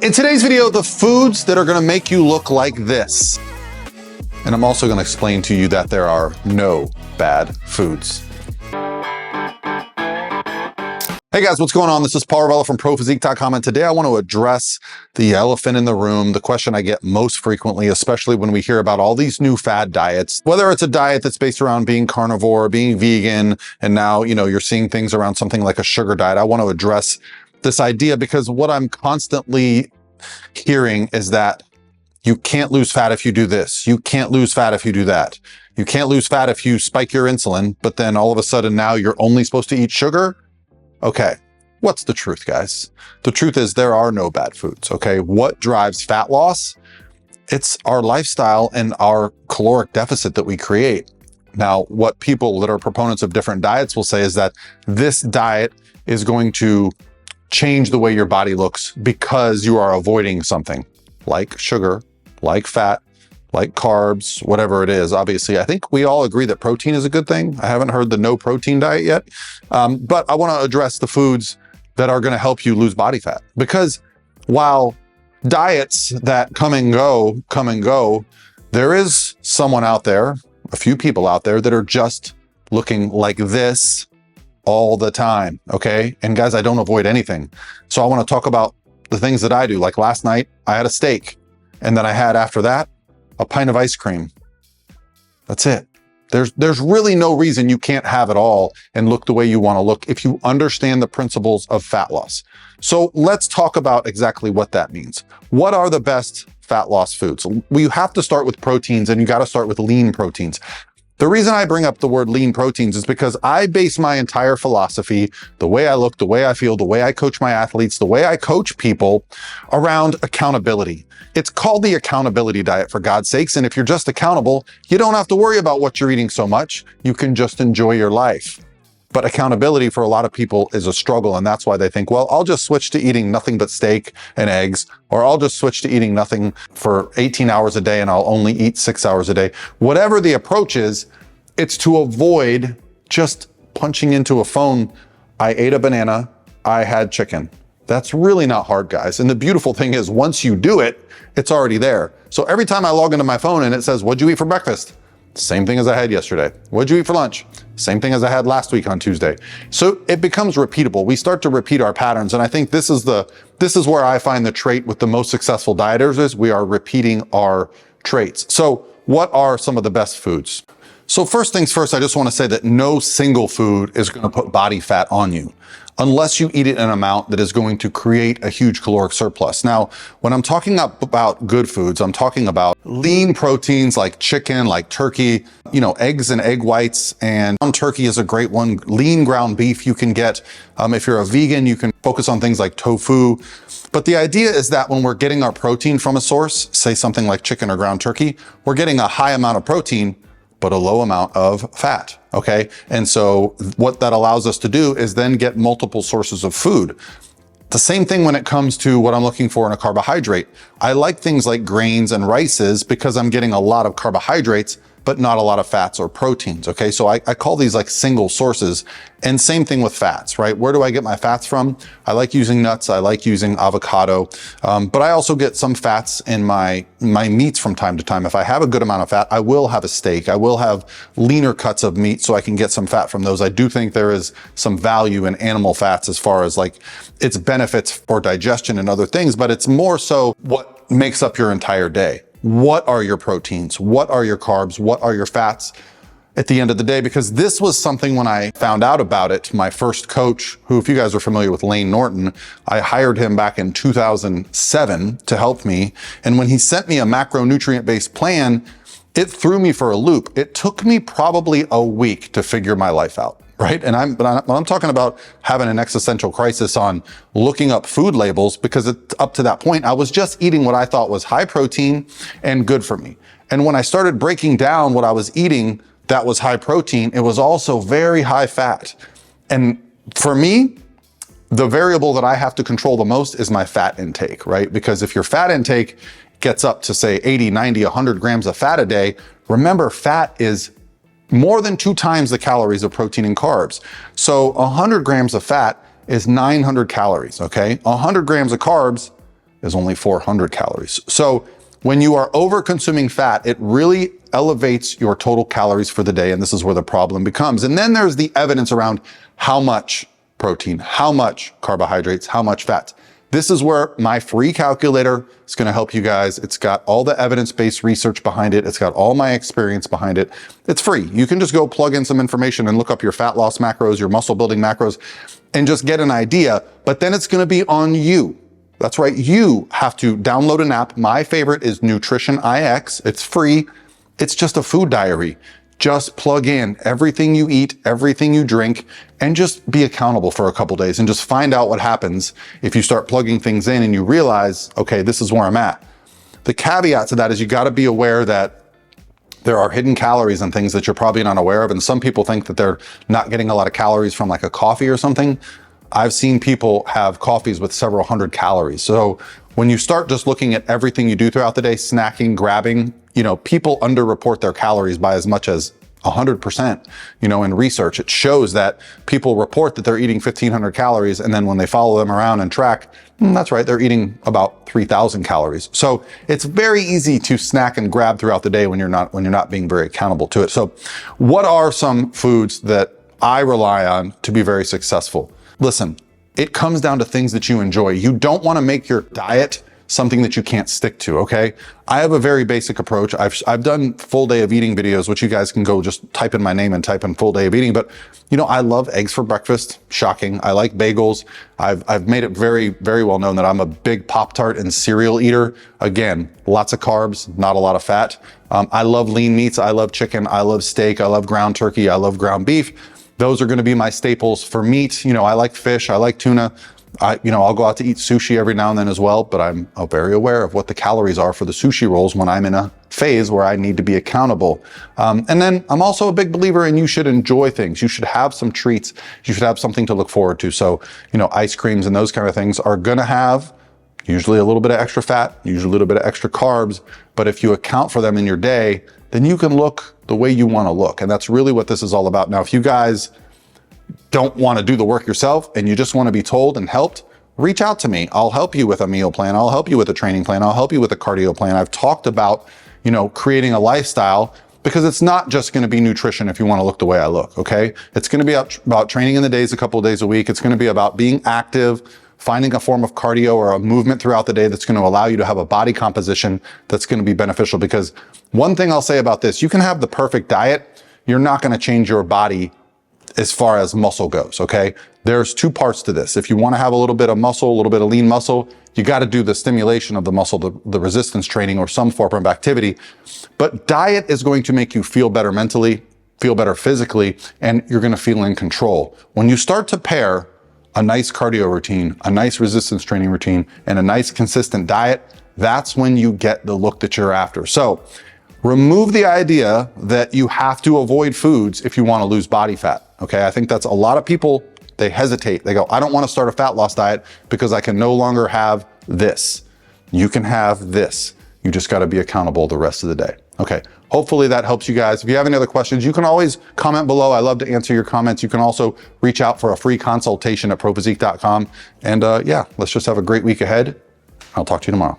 In today's video, the foods that are gonna make you look like this. And I'm also gonna explain to you that there are no bad foods. Hey guys, what's going on? This is Paul Revelia from ProPhysique.com, and today I want to address the elephant in the room, the question I get most frequently, especially when we hear about all these new fad diets, whether it's a diet that's based around being carnivore, being vegan, and now, you're seeing things around something like a sugar diet. I want to address this idea because what I'm constantly hearing is that you can't lose fat if you do this. You can't lose fat if you do that. You can't lose fat if you spike your insulin, but then all of a sudden now you're only supposed to eat sugar. Okay, what's the truth, guys? The truth is there are no bad foods, okay? What drives fat loss? It's our lifestyle and our caloric deficit that we create. Now, what people that are proponents of different diets will say is that this diet is going to change the way your body looks because you are avoiding something like sugar, like fat, like carbs, whatever it is. Obviously, I think we all agree that protein is a good thing. I haven't heard the no protein diet yet, but I want to address the foods that are going to help you lose body fat. Because while diets that come and go, there is someone out there, a few people out there that are just looking like this all the time, okay? And guys, I don't avoid anything. So I want to talk about the things that I do. Like last night, I had a steak, and then I had after that, a pint of ice cream. That's it. There's really no reason you can't have it all and look the way you want to look if you understand the principles of fat loss. So let's talk about exactly what that means. What are the best fat loss foods? We have to start with proteins, and you got to start with lean proteins. The reason I bring up the word lean proteins is because I base my entire philosophy, the way I look, the way I feel, the way I coach my athletes, the way I coach people around accountability. It's called the accountability diet, for God's sakes. And if you're just accountable, you don't have to worry about what you're eating so much. You can just enjoy your life. But accountability for a lot of people is a struggle. And that's why they think, well, I'll just switch to eating nothing but steak and eggs, or I'll just switch to eating nothing for 18 hours a day and I'll only eat 6 hours a day. Whatever the approach is, it's to avoid just punching into a phone. I ate a banana, I had chicken. That's really not hard, guys. And the beautiful thing is once you do it, it's already there. So every time I log into my phone and it says, what'd you eat for breakfast? Same thing as I had yesterday. What'd you eat for lunch? Same thing as I had last week on Tuesday. So it becomes repeatable. We start to repeat our patterns. And I think this is where I find the trait with the most successful dieters is we are repeating our traits. So what are some of the best foods? So first things first, I just want to say that no single food is going to put body fat on you unless you eat it in an amount that is going to create a huge caloric surplus. Now, when I'm talking about good foods, I'm talking about lean proteins like chicken, like turkey, eggs and egg whites, and ground turkey is a great one. Lean ground beef you can get. If you're a vegan, you can focus on things like tofu. But the idea is that when we're getting our protein from a source, say something like chicken or ground turkey, we're getting a high amount of protein, but a low amount of fat, okay? And so what that allows us to do is then get multiple sources of food. The same thing when it comes to what I'm looking for in a carbohydrate. I like things like grains and rices because I'm getting a lot of carbohydrates, but not a lot of fats or proteins, okay? So I call these like single sources. And same thing with fats, right? Where do I get my fats from? I like using nuts, I like using avocado, but I also get some fats in my meats from time to time. If I have a good amount of fat, I will have a steak. I will have leaner cuts of meat so I can get some fat from those. I do think there is some value in animal fats as far as like its benefits for digestion and other things, but it's more so what makes up your entire day. What are your proteins? What are your carbs? What are your fats at the end of the day? Because this was something when I found out about it, my first coach, who, if you guys are familiar with Layne Norton, I hired him back in 2007 to help me. And when he sent me a macronutrient-based plan, it threw me for a loop. It took me probably a week to figure my life out. Right? And I'm talking about having an existential crisis on looking up food labels, because up to that point, I was just eating what I thought was high protein and good for me. And when I started breaking down what I was eating that was high protein, it was also very high fat. And for me, the variable that I have to control the most is my fat intake, right? Because if your fat intake gets up to say 80, 90, 100 grams of fat a day, remember fat is more than 2 times the calories of protein and carbs. So 100 grams of fat is 900 calories, okay? 100 grams of carbs is only 400 calories. So when you are over consuming fat, it really elevates your total calories for the day. And this is where the problem becomes. And then there's the evidence around how much protein, how much carbohydrates, how much fat. This is where my free calculator is going to help you guys. It's got all the evidence-based research behind it. It's got all my experience behind it. It's free. You can just go plug in some information and look up your fat loss macros, your muscle building macros, and just get an idea. But then it's going to be on you. That's right. You have to download an app. My favorite is Nutrition IX. It's free. It's just a food diary. Just plug in everything you eat, everything you drink, and just be accountable for a couple days and just find out what happens if you start plugging things in and you realize, okay, this is where I'm at. The caveat to that is you got to be aware that there are hidden calories and things that you're probably not aware of. And some people think that they're not getting a lot of calories from like a coffee or something. I've seen people have coffees with several hundred calories. So when you start just looking at everything you do throughout the day, snacking, grabbing, people underreport their calories by as much as 100%. In research, it shows that people report that they're eating 1,500 calories. And then when they follow them around and track, that's right, they're eating about 3,000 calories. So it's very easy to snack and grab throughout the day when you're not being very accountable to it. So what are some foods that I rely on to be very successful? Listen, it comes down to things that you enjoy. You don't want to make your diet something that you can't stick to, okay? I have a very basic approach. I've done full day of eating videos, which you guys can go just type in my name and type in full day of eating. But I love eggs for breakfast. Shocking. I like bagels. I've made it very, very well known that I'm a big Pop-Tart and cereal eater. Again, lots of carbs, not a lot of fat. I love lean meats. I love chicken. I love steak. I love ground turkey. I love ground beef. Those are going to be my staples. For meat, I like fish. I like tuna. I'll go out to eat sushi every now and then as well, but I'm very aware of what the calories are for the sushi rolls when I'm in a phase where I need to be accountable. And then I'm also a big believer in you should enjoy things. You should have some treats. You should have something to look forward to. So, ice creams and those kind of things are going to have usually a little bit of extra fat, usually a little bit of extra carbs. But if you account for them in your day, then you can look the way you want to look. And that's really what this is all about. Now, if you guys don't want to do the work yourself and you just want to be told and helped, reach out to me. I'll help you with a meal plan. I'll help you with a training plan. I'll help you with a cardio plan. I've talked about, creating a lifestyle, because it's not just going to be nutrition if you want to look the way I look, okay? It's going to be about training in the days, a couple of days a week. It's going to be about being active, finding a form of cardio or a movement throughout the day that's going to allow you to have a body composition that's going to be beneficial. Because one thing I'll say about this, you can have the perfect diet. You're not going to change your body as far as muscle goes, okay? There's two parts to this. If you want to have a little bit of muscle, a little bit of lean muscle, you got to do the stimulation of the muscle, the resistance training or some form of activity. But diet is going to make you feel better mentally, feel better physically, and you're going to feel in control. When you start to pair a nice cardio routine, a nice resistance training routine, and a nice consistent diet, that's when you get the look that you're after. So remove the idea that you have to avoid foods if you want to lose body fat. Okay, I think that's a lot of people, they hesitate. They go, I don't want to start a fat loss diet because I can no longer have this. You can have this. You just got to be accountable the rest of the day. Okay, hopefully that helps you guys. If you have any other questions, you can always comment below. I love to answer your comments. You can also reach out for a free consultation at prophysique.com. And yeah, let's just have a great week ahead. I'll talk to you tomorrow.